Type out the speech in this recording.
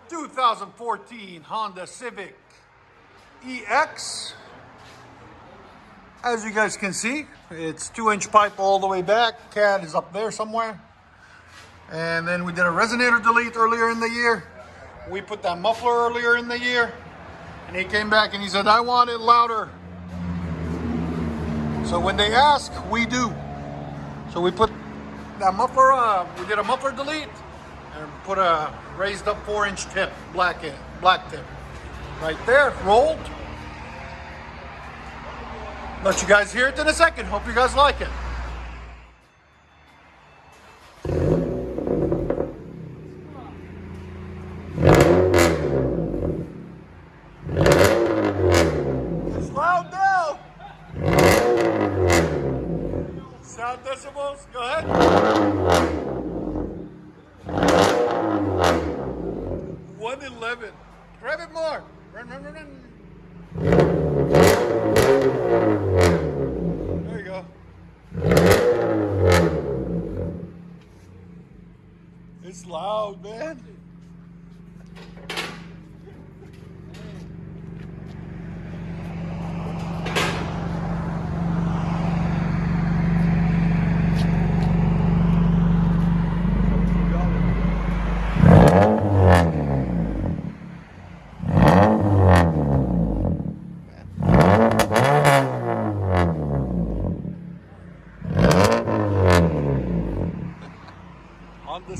2014 Honda Civic EX. As you guys can see, it's 2-inch pipe all the way back. CAD is up there somewhere. And then we did a resonator delete earlier in the year. We put that muffler earlier in the year. And he came back and he said, I want it louder. So when they ask, we do. So we put that muffler, we did a muffler delete and put a raised up 4-inch tip, black tip. Right there, rolled. Let you guys hear it in a second. Hope you guys like it. It's loud now. Sound decibels, go ahead. 111. Grab it more. Run, run, run, run. There you go. It's loud, man. On the